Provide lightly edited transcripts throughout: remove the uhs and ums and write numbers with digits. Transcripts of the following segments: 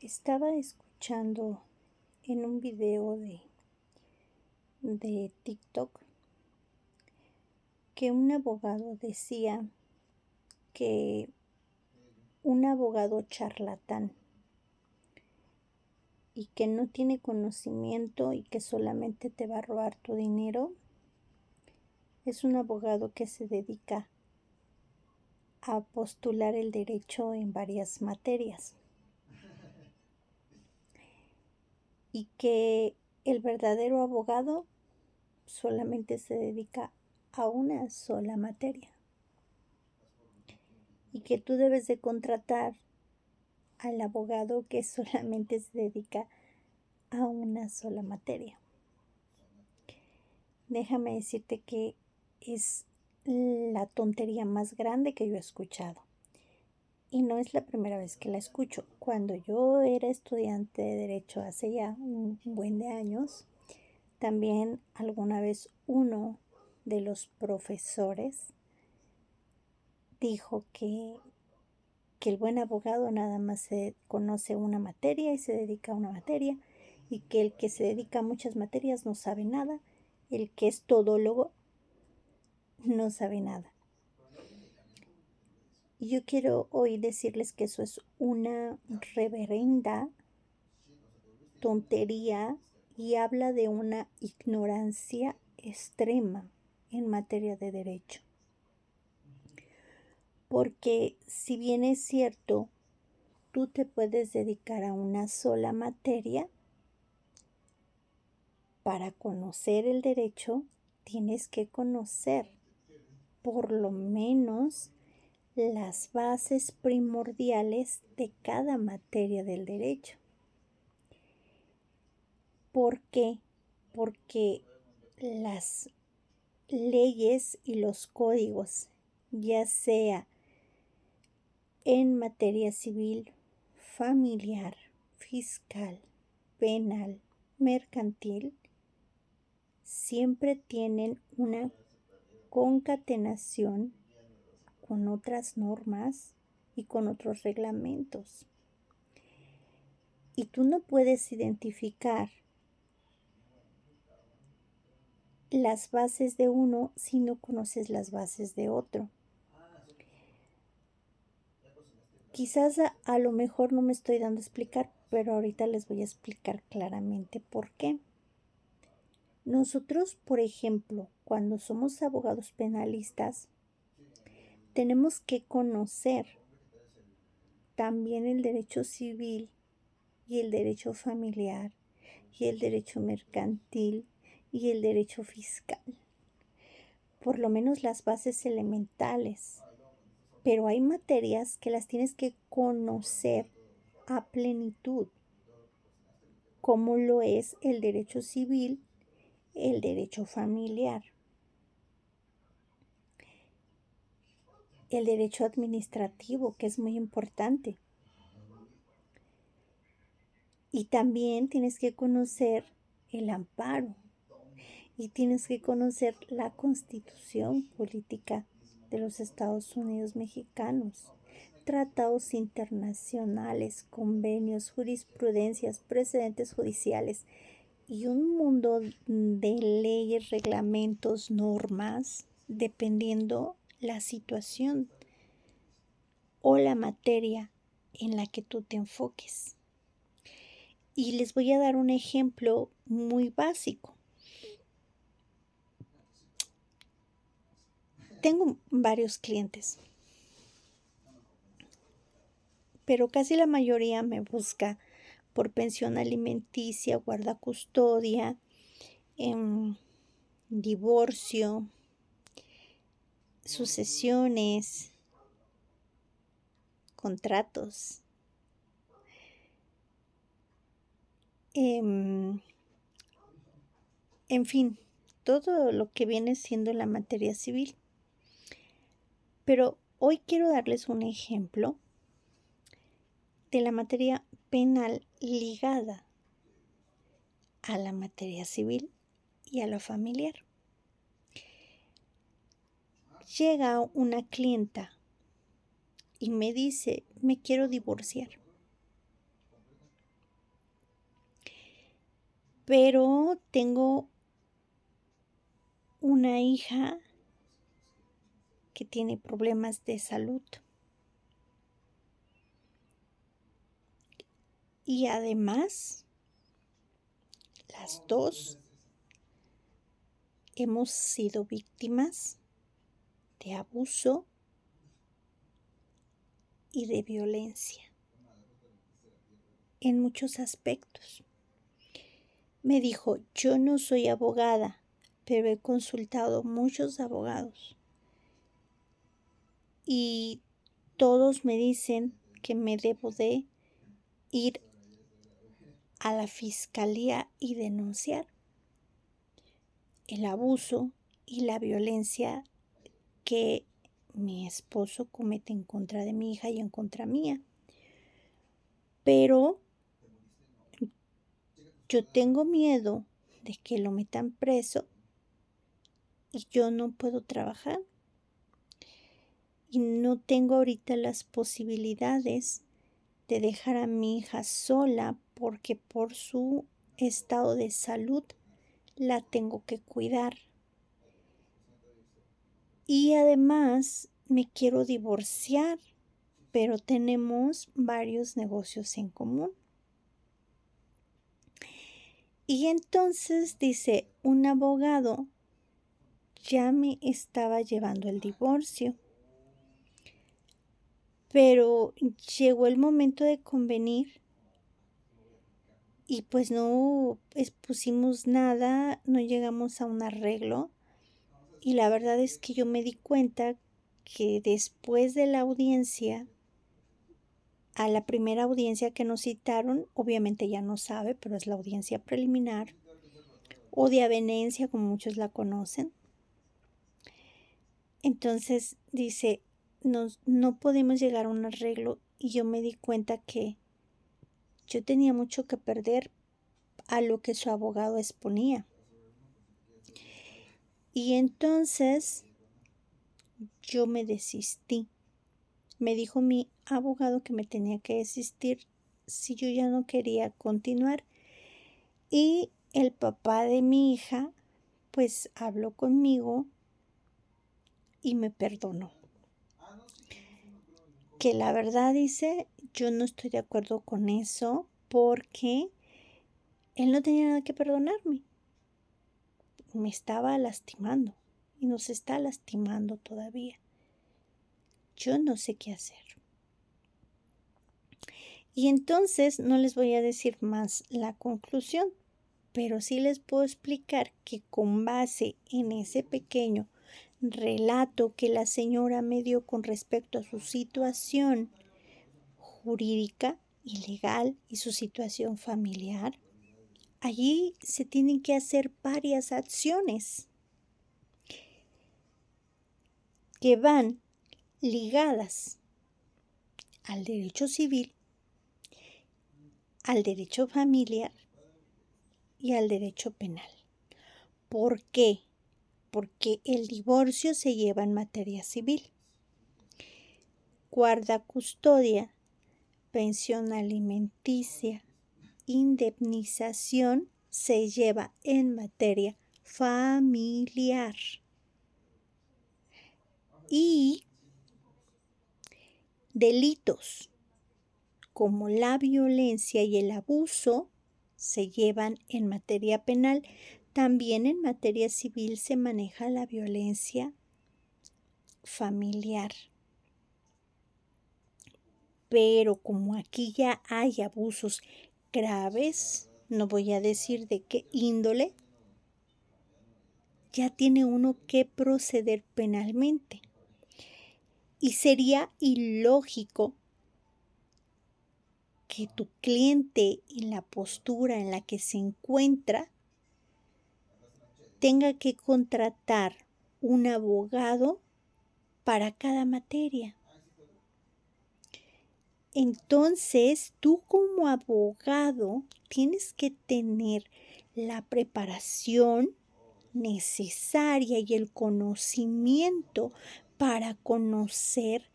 Estaba escuchando en un video de TikTok que un abogado decía que un abogado charlatán y que no tiene conocimiento y que solamente te va a robar tu dinero es un abogado que se dedica a postular el derecho en varias materias y que el verdadero abogado solamente se dedica a una sola materia y que tú debes de contratar al abogado que solamente se dedica a una sola materia. Déjame decirte que es la tontería más grande que yo he escuchado. Y no es la primera vez que la escucho. Cuando yo era estudiante de Derecho hace ya un buen de años, también alguna vez uno de los profesores dijo que el buen abogado nada más se conoce una materia y se dedica a una materia, y que el que se dedica a muchas materias no sabe nada, el que es todólogo no sabe nada. Y yo quiero hoy decirles que eso es una reverenda tontería y habla de una ignorancia extrema en materia de derecho. Porque si bien es cierto, tú te puedes dedicar a una sola materia, para conocer el derecho tienes que conocer por lo menos las bases primordiales de cada materia del derecho. ¿Por qué? Porque las leyes y los códigos, ya sea en materia civil, familiar, fiscal, penal, mercantil, siempre tienen una concatenación con otras normas y con otros reglamentos. Y tú no puedes identificar las bases de uno si no conoces las bases de otro. Quizás a lo mejor no me estoy dando a explicar, pero ahorita les voy a explicar claramente por qué. Nosotros, por ejemplo, cuando somos abogados penalistas, tenemos que conocer también el derecho civil y el derecho familiar y el derecho mercantil y el derecho fiscal. Por lo menos las bases elementales. Pero hay materias que las tienes que conocer a plenitud, como lo es el derecho civil, el derecho familiar, el derecho administrativo, que es muy importante. Y también tienes que conocer el amparo y tienes que conocer la Constitución política de los Estados Unidos mexicanos, tratados internacionales, convenios, jurisprudencias, precedentes judiciales y un mundo de leyes, reglamentos, normas, dependiendo la situación o la materia en la que tú te enfoques. Y les voy a dar un ejemplo muy básico. Tengo varios clientes, pero casi la mayoría me busca por pensión alimenticia, guardacustodia, divorcio, sucesiones, contratos, en fin, todo lo que viene siendo la materia civil. Pero hoy quiero darles un ejemplo de la materia penal ligada a la materia civil y a la familiar. Llega una clienta y me dice, me quiero divorciar. pero tengo una hija que tiene problemas de salud. Y además, las dos hemos sido víctimas de abuso y de violencia en muchos aspectos. Me dijo, yo no soy abogada, pero he consultado muchos abogados y todos me dicen que me debo de ir a la fiscalía y denunciar el abuso y la violencia que mi esposo comete en contra de mi hija y en contra mía. Pero yo tengo miedo de que lo metan preso y yo no puedo trabajar. Y no tengo ahorita las posibilidades de dejar a mi hija sola porque por su estado de salud la tengo que cuidar. Y además me quiero divorciar, pero tenemos varios negocios en común. Y entonces dice, un abogado ya me estaba llevando el divorcio, pero llegó el momento de convenir y pues no pusimos nada, no llegamos a un arreglo. Y la verdad es que yo me di cuenta que después de la audiencia, a la primera audiencia que nos citaron, obviamente ya no sabe, pero es la audiencia preliminar o de avenencia, como muchos la conocen. Entonces dice, no podemos llegar a un arreglo y yo me di cuenta que yo tenía mucho que perder a lo que su abogado exponía. Y entonces yo me desistí. Me dijo mi abogado que me tenía que desistir si yo ya no quería continuar. Y el papá de mi hija, pues habló conmigo y me perdonó. Que la verdad dice, yo no estoy de acuerdo con eso porque él no tenía nada que perdonarme. Me estaba lastimando y nos está lastimando todavía. Yo no sé qué hacer. Y entonces no les voy a decir más la conclusión, pero sí les puedo explicar que con base en ese pequeño relato que la señora me dio con respecto a su situación jurídica y legal y su situación familiar, allí se tienen que hacer varias acciones que van ligadas al derecho civil, al derecho familiar y al derecho penal. ¿Por qué? Porque el divorcio se lleva en materia civil. Guarda custodia, pensión alimenticia, indemnización se lleva en materia familiar. Y delitos como la violencia y el abuso se llevan en materia penal. También en materia civil se maneja la violencia familiar. Pero como aquí ya hay abusos graves, no voy a decir de qué índole, ya tiene uno que proceder penalmente. Y sería ilógico que tu cliente en la postura en la que se encuentra tenga que contratar un abogado para cada materia. Entonces, tú como abogado tienes que tener la preparación necesaria y el conocimiento para conocer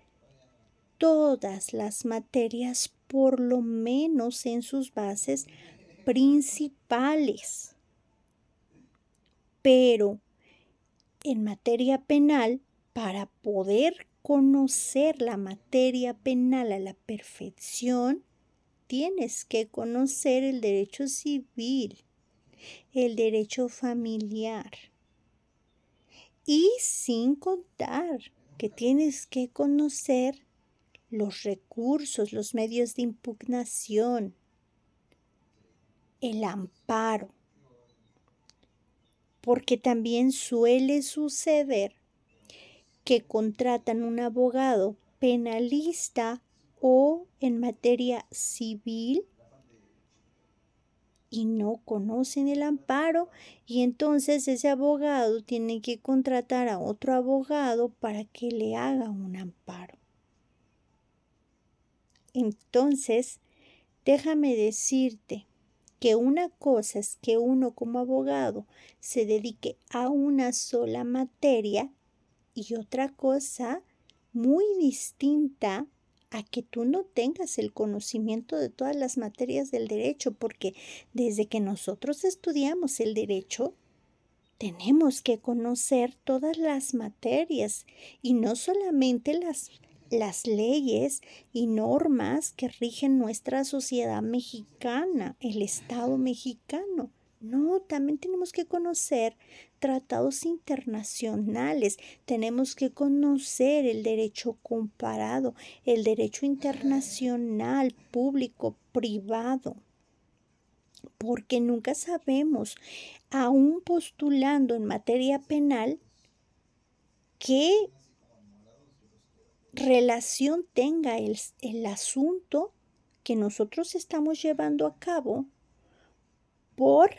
todas las materias, por lo menos en sus bases principales. Pero en materia penal, para poder conocer la materia penal a la perfección, tienes que conocer el derecho civil, el derecho familiar. Y sin contar que tienes que conocer los recursos, los medios de impugnación, el amparo. Porque también suele suceder que contratan un abogado penalista o en materia civil y no conocen el amparo, y entonces ese abogado tiene que contratar a otro abogado para que le haga un amparo. Entonces, déjame decirte que una cosa es que uno como abogado se dedique a una sola materia y otra cosa muy distinta a que tú no tengas el conocimiento de todas las materias del derecho, porque desde que nosotros estudiamos el derecho, tenemos que conocer todas las materias y no solamente las leyes y normas que rigen nuestra sociedad mexicana, el Estado mexicano. No, también tenemos que conocer tratados internacionales, tenemos que conocer el derecho comparado, el derecho internacional, público, privado, porque nunca sabemos, aún postulando en materia penal, qué relación tenga el asunto que nosotros estamos llevando a cabo por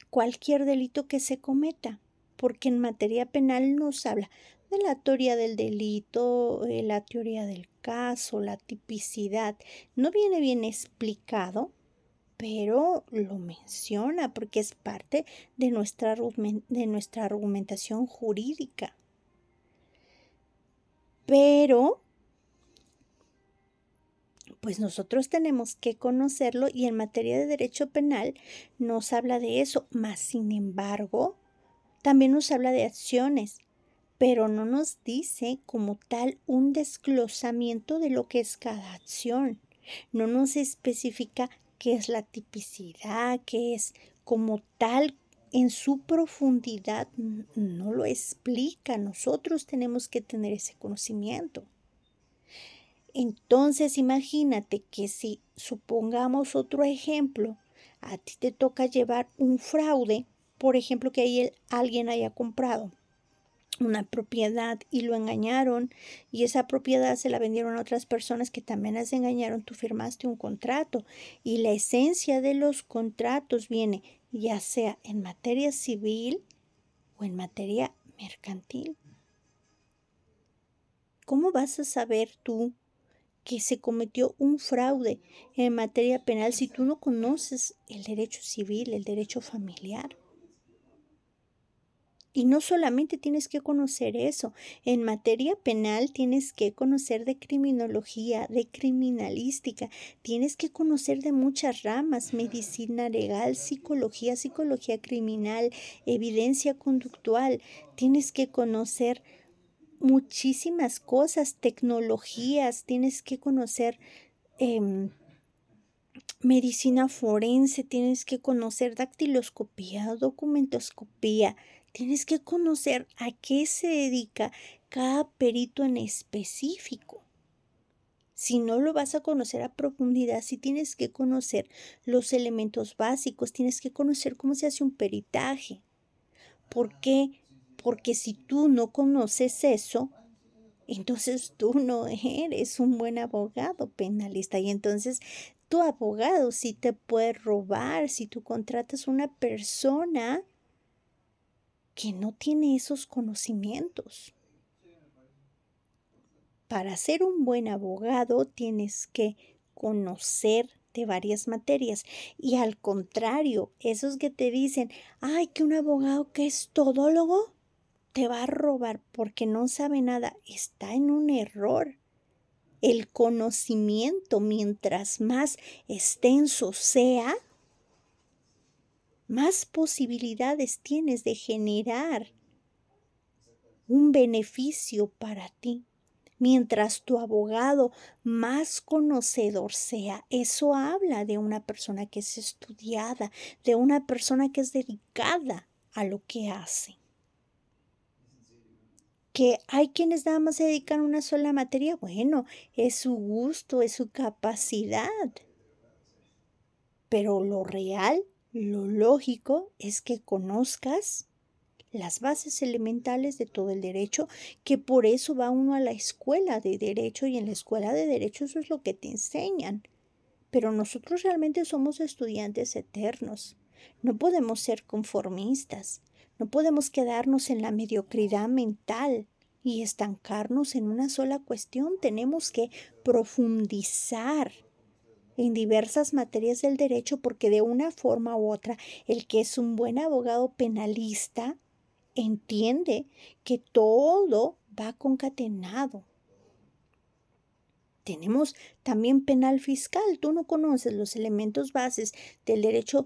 cualquier delito que se cometa, porque en materia penal nos habla de la teoría del delito, la teoría del caso, la tipicidad. No viene bien explicado, pero lo menciona porque es parte de nuestra argumentación jurídica. Pero pues nosotros tenemos que conocerlo y en materia de derecho penal nos habla de eso, más sin embargo, también nos habla de acciones, pero no nos dice como tal un desglosamiento de lo que es cada acción. No nos especifica qué es la tipicidad, qué es como tal en su profundidad, no lo explica. Nosotros tenemos que tener ese conocimiento. Entonces, imagínate que si supongamos otro ejemplo, a ti te toca llevar un fraude, por ejemplo, que alguien haya comprado una propiedad y lo engañaron y esa propiedad se la vendieron a otras personas que también las engañaron, tú firmaste un contrato y la esencia de los contratos viene ya sea en materia civil o en materia mercantil. ¿Cómo vas a saber tú que se cometió un fraude en materia penal si tú no conoces el derecho civil, el derecho familiar? Y no solamente tienes que conocer eso, en materia penal tienes que conocer de criminología, de criminalística, tienes que conocer de muchas ramas, medicina legal, psicología, psicología criminal, evidencia conductual, tienes que conocer muchísimas cosas, tecnologías, tienes que conocer medicina forense, tienes que conocer dactiloscopía, documentoscopía, tienes que conocer a qué se dedica cada perito en específico. Si no lo vas a conocer a profundidad, si tienes que conocer los elementos básicos, tienes que conocer cómo se hace un peritaje. ¿Por qué? Porque si tú no conoces eso, entonces tú no eres un buen abogado penalista y entonces tu abogado sí te puede robar si tú contratas a una persona que no tiene esos conocimientos. Para ser un buen abogado tienes que conocer de varias materias y al contrario, esos que te dicen, ay, que un abogado que es todólogo te va a robar porque no sabe nada, está en un error. El conocimiento, mientras más extenso sea, más posibilidades tienes de generar un beneficio para ti. Mientras tu abogado más conocedor sea, eso habla de una persona que es estudiada, de una persona que es dedicada a lo que hace. Que hay quienes nada más se dedican a una sola materia, bueno, es su gusto, es su capacidad. Pero lo real, lo lógico es que conozcas las bases elementales de todo el derecho, que por eso va uno a la escuela de derecho y en la escuela de derecho eso es lo que te enseñan. Pero nosotros realmente somos estudiantes eternos. No podemos ser conformistas, no podemos quedarnos en la mediocridad mental y estancarnos en una sola cuestión. Tenemos que profundizar en diversas materias del derecho porque de una forma u otra el que es un buen abogado penalista entiende que todo va concatenado. Tenemos también penal fiscal. Tú no conoces los elementos bases del derecho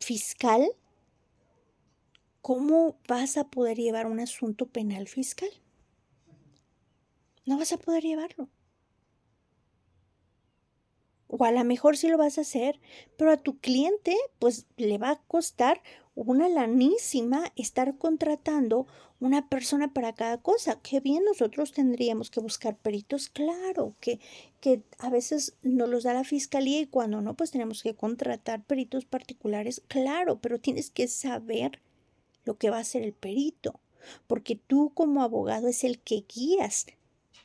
fiscal. ¿Cómo vas a poder llevar un asunto penal fiscal? No vas a poder llevarlo. O a lo mejor sí lo vas a hacer, pero a tu cliente pues le va a costar una lanísima estar contratando una persona para cada cosa. Qué bien, nosotros tendríamos que buscar peritos, claro, que a veces nos los da la fiscalía y cuando no, pues tenemos que contratar peritos particulares, claro, pero tienes que saber lo que va a hacer el perito, porque tú como abogado es el que guías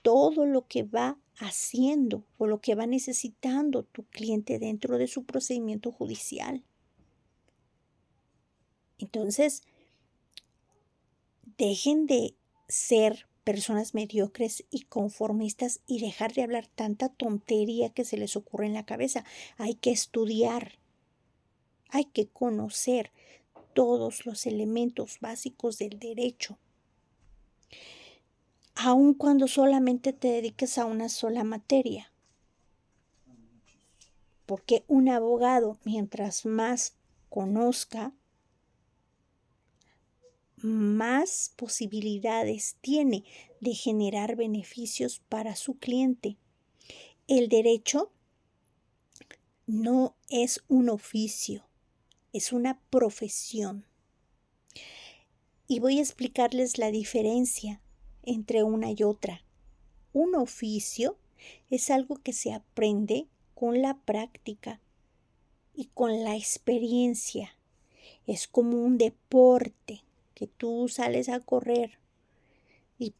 todo lo que va haciendo o lo que va necesitando tu cliente dentro de su procedimiento judicial. Entonces, dejen de ser personas mediocres y conformistas y dejar de hablar tanta tontería que se les ocurre en la cabeza. Hay que estudiar, hay que conocer todos los elementos básicos del derecho. Aun cuando solamente te dediques a una sola materia. Porque un abogado, mientras más conozca, más posibilidades tiene de generar beneficios para su cliente. El derecho no es un oficio, es una profesión. Y voy a explicarles la diferencia entre una y otra. Un oficio es algo que se aprende con la práctica y con la experiencia. Es como un deporte que tú sales a correr y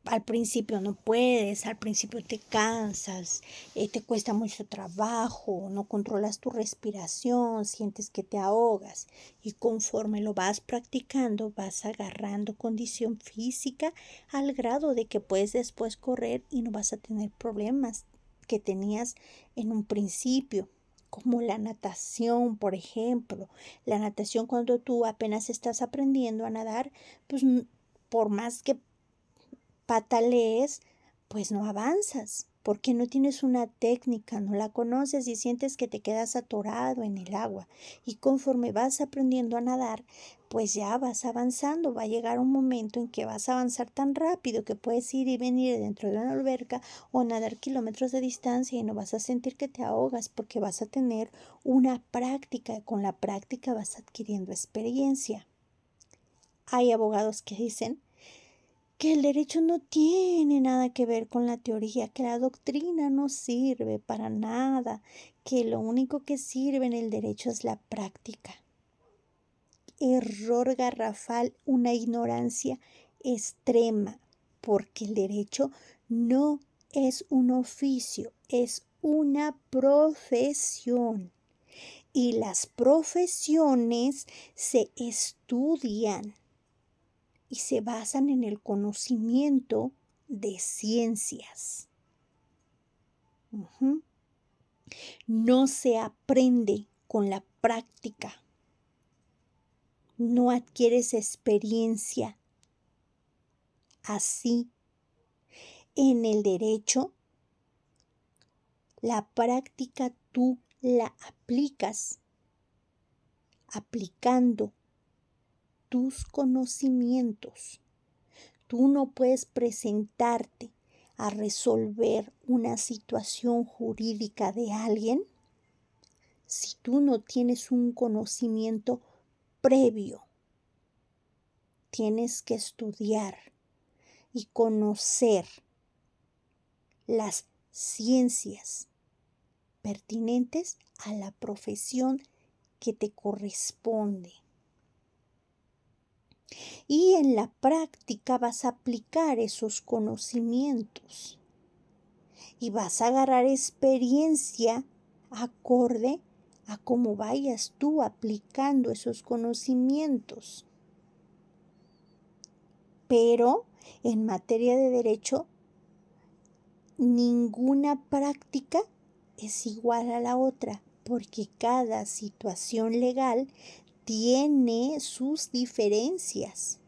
al principio no puedes, al principio te cansas, te cuesta mucho trabajo, no controlas tu respiración, sientes que te ahogas y conforme lo vas practicando vas agarrando condición física al grado de que puedes después correr y no vas a tener problemas que tenías en un principio. Como la natación, por ejemplo. La natación cuando tú apenas estás aprendiendo a nadar, pues por más que patalees, pues no avanzas, porque no tienes una técnica, no la conoces y sientes que te quedas atorado en el agua. Y conforme vas aprendiendo a nadar, pues ya vas avanzando. Va a llegar un momento en que vas a avanzar tan rápido que puedes ir y venir dentro de una alberca o nadar kilómetros de distancia y no vas a sentir que te ahogas porque vas a tener una práctica. Con la práctica vas adquiriendo experiencia. Hay abogados que dicen que el derecho no tiene nada que ver con la teoría, que la doctrina no sirve para nada, que lo único que sirve en el derecho es la práctica. Error garrafal, una ignorancia extrema, porque el derecho no es un oficio, es una profesión. Y las profesiones se estudian y se basan en el conocimiento de ciencias. No se aprende con la práctica. No adquieres experiencia así. En el derecho La práctica tú la aplicas, aplicando tus conocimientos. Tú no puedes presentarte a resolver una situación jurídica de alguien si tú no tienes un conocimiento previo. Tienes que estudiar y conocer las ciencias pertinentes a la profesión que te corresponde. Y en la práctica vas a aplicar esos conocimientos y vas a agarrar experiencia acorde a cómo vayas tú aplicando esos conocimientos. Pero en materia de derecho, ninguna práctica es igual a la otra, porque cada situación legal tiene sus diferencias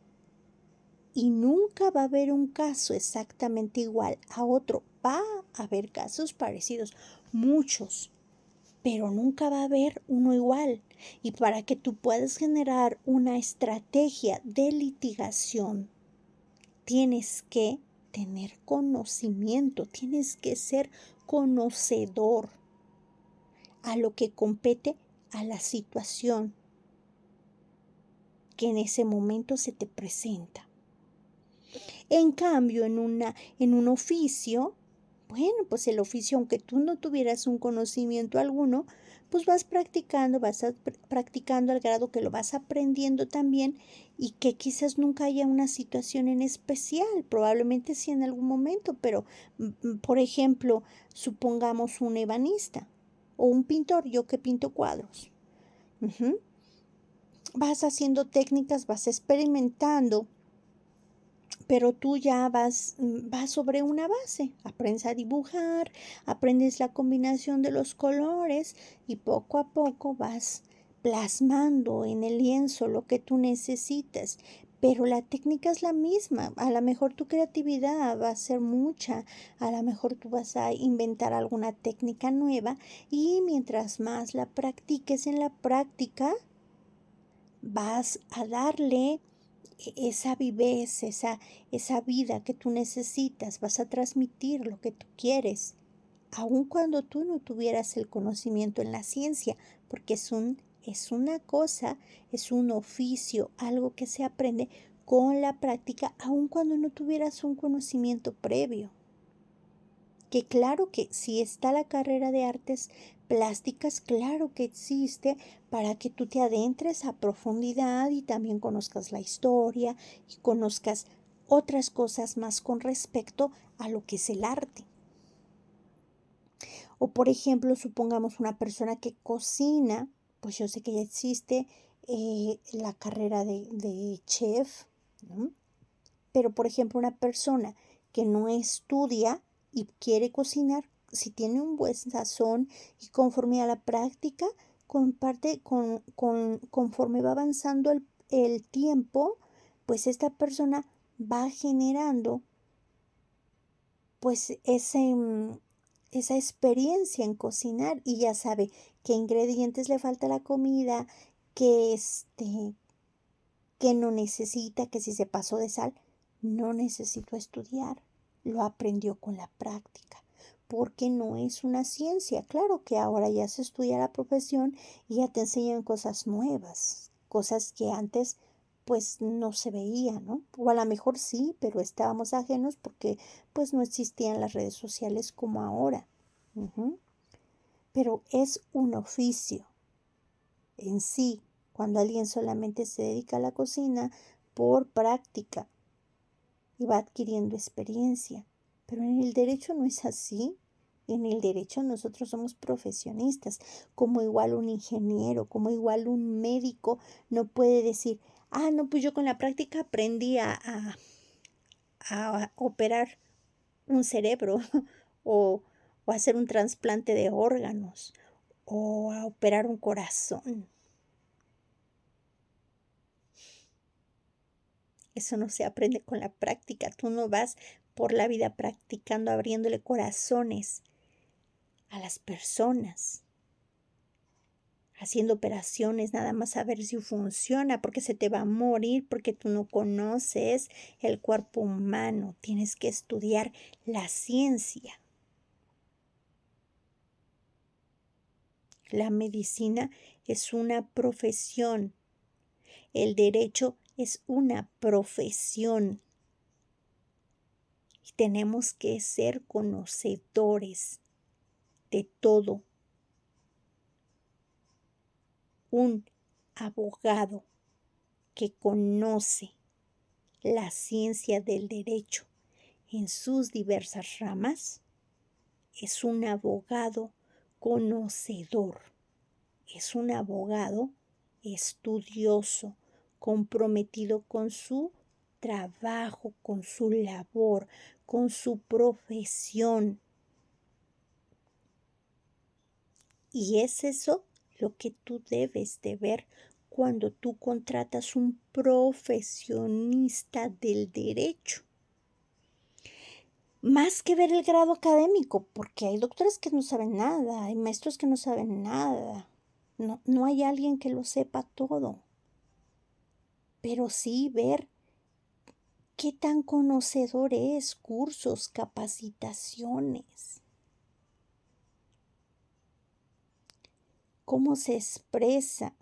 y nunca va a haber un caso exactamente igual a otro. Va a haber casos parecidos, muchos, pero nunca va a haber uno igual. Y para que tú puedas generar una estrategia de litigación, tienes que tener conocimiento, tienes que ser conocedor a lo que compete a la situación que en ese momento se te presenta. En cambio, en un oficio, bueno, pues el oficio, aunque tú no tuvieras un conocimiento alguno, pues vas practicando al grado que lo vas aprendiendo también y que quizás nunca haya una situación en especial, probablemente sí en algún momento, pero por ejemplo, supongamos un ebanista o un pintor, yo que pinto cuadros. Vas haciendo técnicas, vas experimentando, pero tú ya vas sobre una base, aprendes a dibujar, aprendes la combinación de los colores y poco a poco vas plasmando en el lienzo lo que tú necesitas. Pero la técnica es la misma, a lo mejor tu creatividad va a ser mucha, a lo mejor tú vas a inventar alguna técnica nueva y mientras más la practiques en la práctica, vas a darle esa viveza, esa vida que tú necesitas, vas a transmitir lo que tú quieres, aun cuando tú no tuvieras el conocimiento en la ciencia, porque es una cosa, es un oficio, algo que se aprende con la práctica, aun cuando no tuvieras un conocimiento previo. Que claro que si está la carrera de artes plásticas, claro que existe para que tú te adentres a profundidad y también conozcas la historia y conozcas otras cosas más con respecto a lo que es el arte. O por ejemplo, supongamos una persona que cocina, pues yo sé que ya existe la carrera de chef, ¿no? Pero por ejemplo, una persona que no estudia y quiere cocinar, si tiene un buen sazón y conforme a la práctica, conforme va avanzando el tiempo, pues esta persona va generando pues esa experiencia en cocinar y ya sabe qué ingredientes le falta a la comida, que que no necesita, que si se pasó de sal, no necesitó estudiar, lo aprendió con la práctica, porque no es una ciencia. Claro que ahora ya se estudia la profesión y ya te enseñan cosas nuevas, cosas que antes pues no se veía, ¿no? O a lo mejor sí, pero estábamos ajenos porque pues no existían las redes sociales como ahora. Pero es un oficio en sí, cuando alguien solamente se dedica a la cocina por práctica y va adquiriendo experiencia. Pero en el derecho no es así. En el derecho nosotros somos profesionistas, como igual un ingeniero, como igual un médico no puede decir, no, pues yo con la práctica aprendí a operar un cerebro o hacer un trasplante de órganos o a operar un corazón. Eso no se aprende con la práctica. Tú no vas por la vida practicando, abriéndole corazones a las personas, haciendo operaciones nada más a ver si funciona, porque se te va a morir, porque tú no conoces el cuerpo humano. Tienes que estudiar la ciencia. La medicina es una profesión. El derecho es una profesión. Y tenemos que ser conocedores de todo. Un abogado que conoce la ciencia del derecho en sus diversas ramas es un abogado conocedor, es un abogado estudioso, comprometido con su trabajo, con su labor, con su profesión. Y es eso lo que tú debes de ver cuando tú contratas un profesionista del derecho. Más que ver el grado académico, porque hay doctores que no saben nada, hay maestros que no saben nada. No hay alguien que lo sepa todo. Pero sí ver qué tan conocedor es, cursos, capacitaciones, cómo se expresa.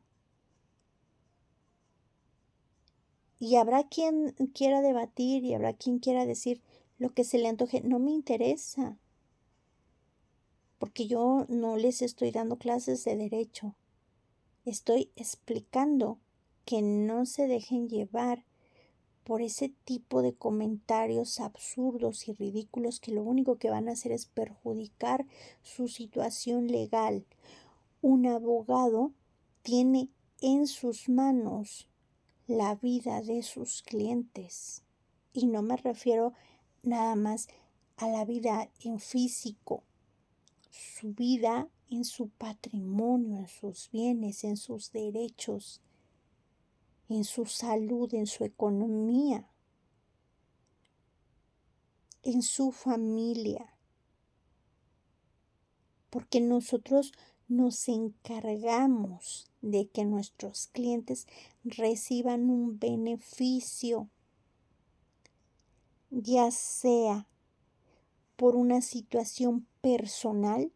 Y habrá quien quiera debatir y habrá quien quiera decir lo que se le antoje. No me interesa, porque yo no les estoy dando clases de derecho. Estoy explicando que no se dejen llevar por ese tipo de comentarios absurdos y ridículos que lo único que van a hacer es perjudicar su situación legal. Un abogado tiene en sus manos la vida de sus clientes. Y no me refiero nada más a la vida en físico, su vida en su patrimonio, en sus bienes, en sus derechos, en su salud, en su economía, en su familia. Porque nosotros nos encargamos de que nuestros clientes reciban un beneficio, ya sea por una situación personal,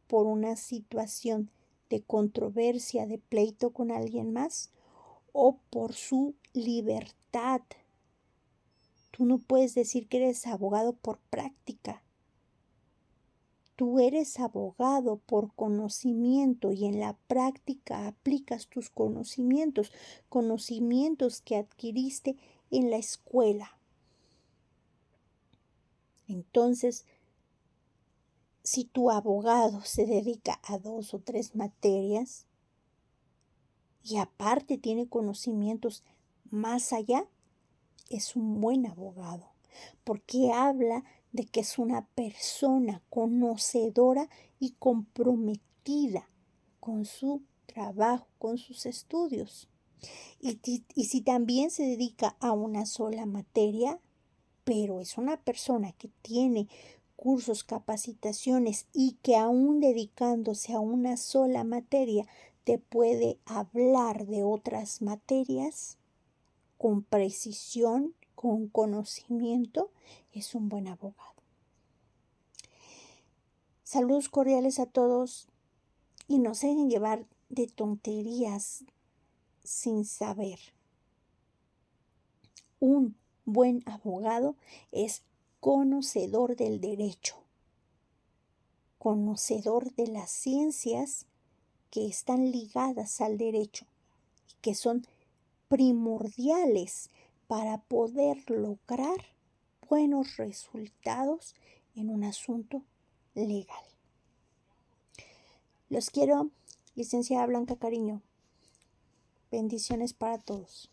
por una situación de controversia, de pleito con alguien más, o por su libertad. Tú no puedes decir que eres abogado por práctica. Tú eres abogado por conocimiento y en la práctica aplicas tus conocimientos, conocimientos que adquiriste en la escuela. Entonces, si tu abogado se dedica a 2 o 3 materias y aparte tiene conocimientos más allá, es un buen abogado, porque habla de que es una persona conocedora y comprometida con su trabajo, con sus estudios. Y si también se dedica a una sola materia, pero es una persona que tiene cursos, capacitaciones y que aún dedicándose a una sola materia te puede hablar de otras materias con precisión, con conocimiento, es un buen abogado. Saludos cordiales a todos y no se dejen llevar de tonterías sin saber. Un buen abogado es conocedor del derecho, conocedor de las ciencias que están ligadas al derecho y que son primordiales para poder lograr buenos resultados en un asunto legal. Los quiero, licenciada Blanca Cariño. Bendiciones para todos.